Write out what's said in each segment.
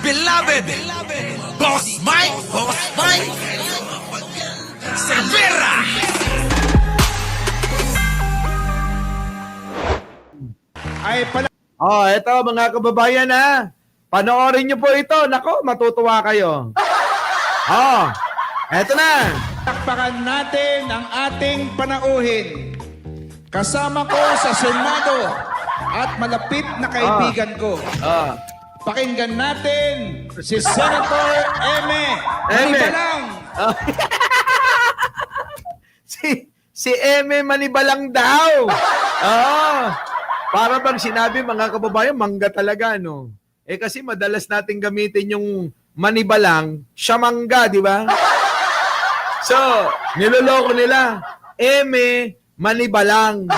beloved Boss Mike Cervera. Ay pala. Oh, eto mga kababayan ha. Panoorin niyo po ito. Nako, matutuwa kayo. Oh, eto na. Takpakan natin ang ating panauhin. Kasama ko sa Senado at malapit na kaibigan ko. Pakinggan natin si Senator Eme Manibalang. Si Eme Manibalang daw. Oh, para bang sinabi mga kababayan, mangga talaga, no? Eh kasi madalas natin gamitin yung manibalang, siya mangga, di ba? So, niloloko nila, Eme Manibalang.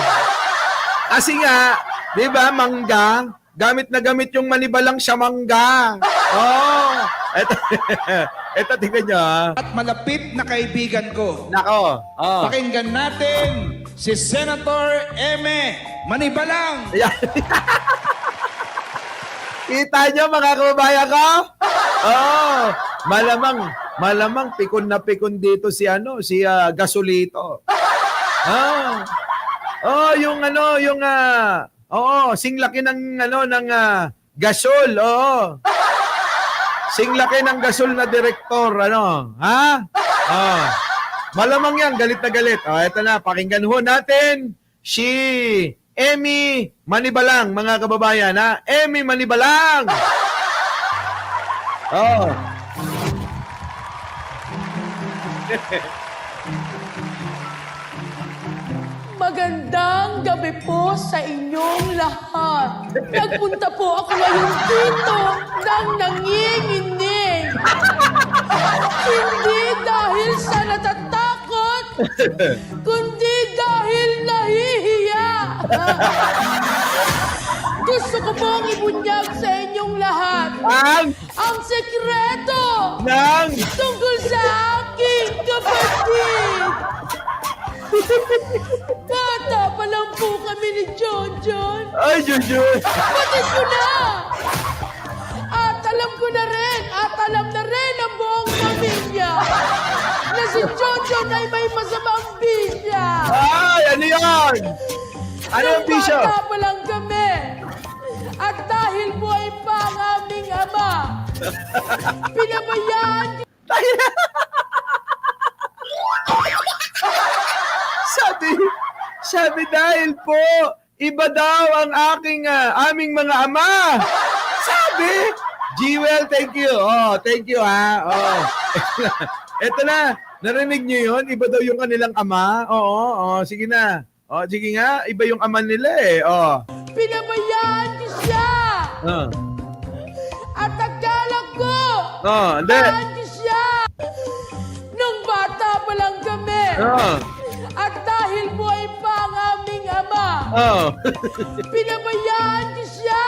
Kasi nga, di ba, mangga, gamit na gamit yung manibalang siya mangga. Oh, eto tingnan nyo, ha? At malapit na kaibigan ko. Nako, oh. Pakinggan natin si Senator Eme Manibalang. Ayan. Kita nyo mga kababayan ko? Oh, malamang pikon na pikon dito si Gasolito. Yung singlaki ng gasol, singlaki ng gasol na direktor, malamang yan, galit na galit. Eto na, pakinggan ho natin si Eme Manibalang, mga kababayan, ha? Eme Manibalang! Oh. Magandang gabi po sa inyong lahat. Nagpunta po ako ngayon dito nang nanginginig. Hindi dahil sa natatakot, kundi dahil nahihiya. Gusto ko pong ibunyag sa inyong lahat ang sekreto tungkol sa aking kapatid. Bata pa lang po kami ni John. Ay, John! Kapatid ko na! At alam ko na rin, at alam na rin ang buong pamilya na si John ay may masamang bisya. Ay, ano yan? Ano yung bisyo? Nung bata pa lang kami. At dahil po ay pang aming ama, pinabayaan Sabi dahil po, iba daw ang aming mga ama. Sabi, Jewel, thank you. Oh, thank you, ha. Oh. Eto na, narinig niyo yun? Iba daw yung kanilang ama. Oo, sige na. Oh, sige nga, iba yung ama nila eh. Oh. pinabayaan ko siya. At akala ko, hindi. bayaan ko siya. Nung bata pa lang kami. At dahil po ay pang aming ama, pinabayaan ko siya.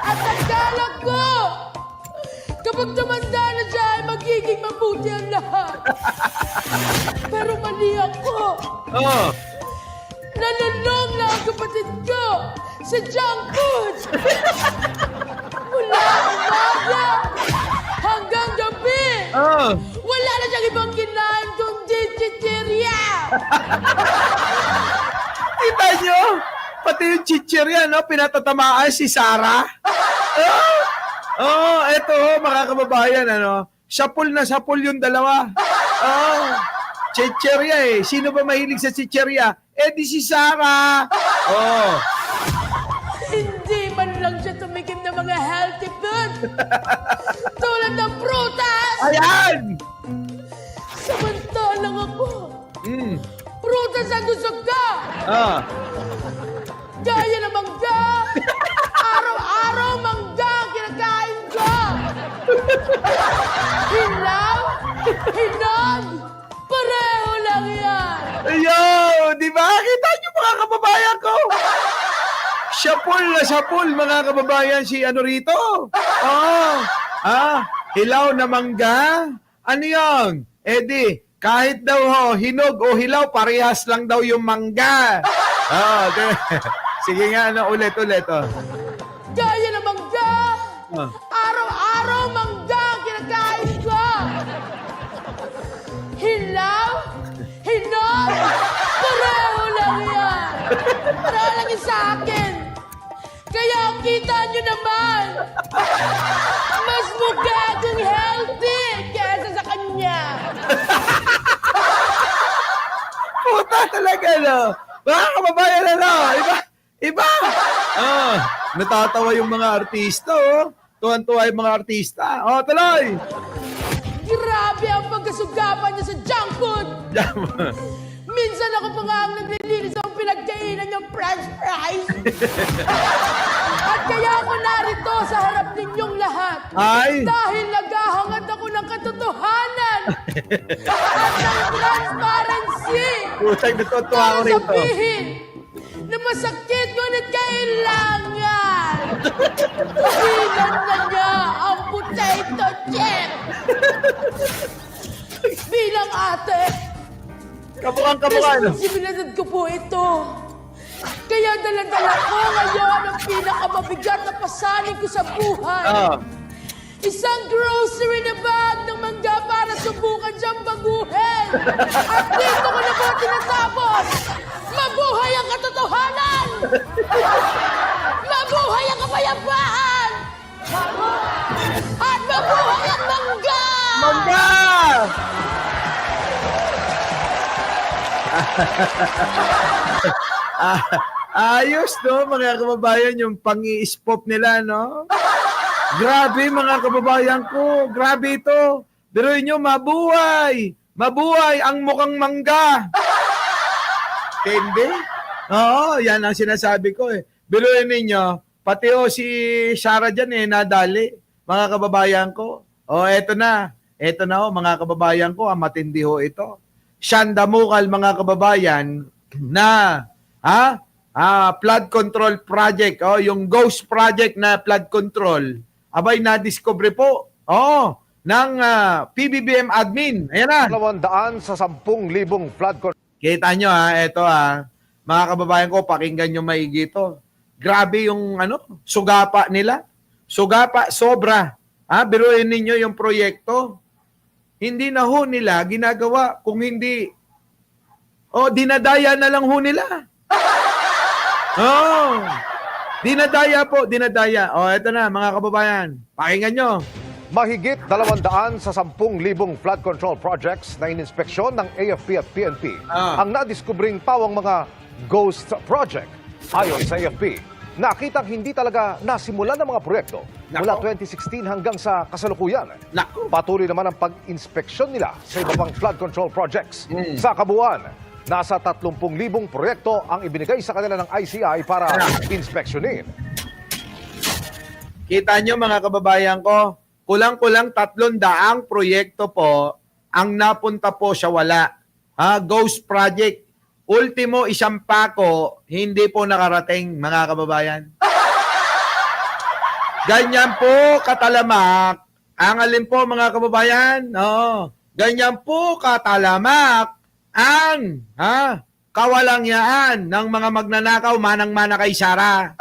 At akala ko, kapag tumanda na siya ay magiging mabuti ang lahat. Pero mali ako. Nalulong na ang kapatid ko sa junk food. Mula umaga hanggang gabi. Wala na siyang ibang kinain kundi chichirya. Kita nyo? Pati yung chichirya, no? Pinatatamaan si Sarah. Eto, mga kababayan, sapul na sapul yung dalawa. Chichirya eh. Sino ba mahilig sa chichirya? Eh di si Sarah. Hindi man lang siya tumikim ng mga healthy food. Tulad ng prutas. Ayan! Samantalang ako, prutas ang gusto ko. Gaya ng mangga. Araw-araw mangga ang kinakain ko. Hinog, pareho lang yan. Ayo! Di ba? Kita nyo mga kababayan ko? Sapul na sapul, mga kababayan, si rito. Hilaw na mangga? Ano yun? Eh di, kahit daw hinog o hilaw, parehas lang daw yung mangga. Sige nga, ulit. Gaya ng mangga. Araw-araw mangga ang kinakain ko. Hilaw, hinog, pareho lang yan. Pareho lang yan sa akin. Kaya kita nyo naman, mas mukha akong healthy kesa sa kanya. Puta talaga, no? Mga kababayan, ano? Iba! Iba! Natatawa yung mga artista, oh. Tuwan-tuwa yung mga artista. Oh, tuloy! Grabe ang pagkasugapan niya sa junk food. Minsan ako pa nga ang naglilinis ang pinagkainan niyang french fries. At kaya ako narito sa harap ninyong lahat. Ay! Dahil naghahangad ako ng katotohanan at ng transparency. Putang natutuwa ako Para rito. sabihin na masakit ngunit kailangan. Bilan na niya ang potato chip. Bilang ate, Kabukan, no? responsibilidad ko po ito. Kaya dala-dala ko ngayon ang pinakamabigat na pasanin ko sa buhay. Isang grocery na bag ng mangga para subukan siyang baguhin. At dito ko na po tinatapos. Mabuhay ang katotohanan! Mabuhay ang kapayapaan! At mabuhay ang mangga! Mangga! Ayos, no, mga kababayan, yung pang-i-spop nila, no? Grabe, mga kababayan ko. Grabe ito. Biruin nyo, mabuhay. Mabuhay ang mukhang mangga. Hindi? Oo, yan ang sinasabi ko eh. Biruin ninyo, pati si Sarah dyan nadali. Mga kababayan ko. Eto na. Eto na mga kababayan ko. Matindi ito. Siyandamukal, mga kababayan, na flood control project, yung ghost project na flood control, abay na-discover po ng PBBM admin. Ayan na. 200 sa 10,000 flood control. Kita nyo ito mga kababayan ko, pakinggan nyo maigi ito. Grabe yung sugapa nila. Sugapa, sobra. Biruin ninyo yung proyekto. Hindi na ho nila ginagawa kung hindi dinadaya na lang ho nila. Dinadaya po, dinadaya. Ito na mga kababayan. Pakinggan nyo. Mahigit 200 sa 10,000 flood control projects na ininspeksyon ng AFP at PNP ang nadiskubring pawang mga ghost project. Ayon sa AFP, nakitang hindi talaga nasimulan ng mga proyekto mula 2016 hanggang sa kasalukuyan. Patuloy naman ang pag-inspeksyon nila sa iba pang flood control projects. Sa kabuuan, nasa 30,000 proyekto ang ibinigay sa kanila ng ICI para inspeksyonin. Kita nyo mga kababayan ko, kulang-kulang 300 proyekto po ang napunta po sa wala. Ghost project. Ultimo, isang pako, hindi po nakarating, mga kababayan. Ganyan po katalamak. Ang alin po, mga kababayan? Ganyan po katalamak ang kawalangyaan ng mga magnanakaw manang-mana kay Sara.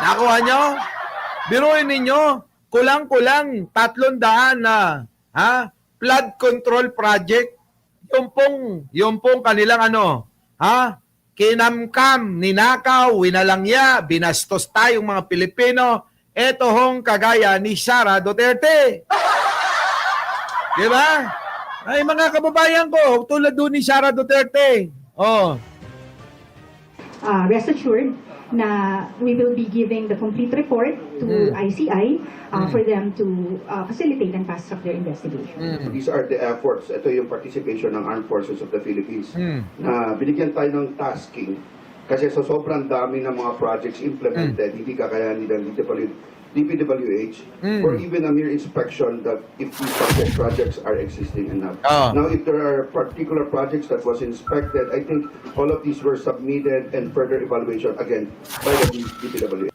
Nakuha nyo? Biruin ninyo, kulang-kulang 300 na flood control project. Yung pong kanilang kinamkam, ninakaw, winalangya, binastos tayong mga Pilipino. Ito hong kagaya ni Sara Duterte. Diba? Ay mga kababayan ko, tulad doon ni Sara Duterte. Rest assured na we will be giving the complete report to ICI for them to facilitate and fast-track their investigation. These are the efforts. Ito yung participation ng Armed Forces of the Philippines na binigyan tayo ng tasking kasi sa sobrang dami ng mga projects implemented, hindi kakayanin ng DPWH or even a mere inspection that if these projects are existing enough. Now, if there are particular projects that was inspected, I think all of these were submitted and further evaluation again by the DPWH.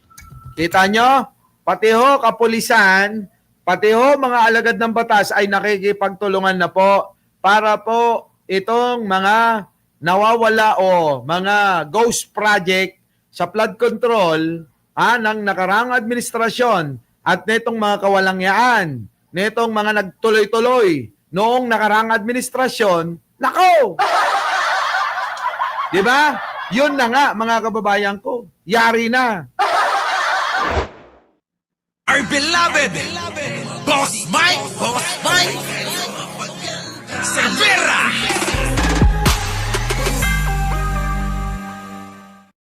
Kita nyo? Pati ho kapulisan, pati ho mga alagad ng batas ay nakikipagtulungan na po para po itong mga nawawala o mga ghost project sa flood control ng nakarang administrasyon at netong mga kawalangyaan, netong mga nagtuloy-tuloy noong nakarang administrasyon, nako! Di ba? Yun na nga, mga kababayan ko. Yari na. Our beloved Boss Mike! Boss Mike!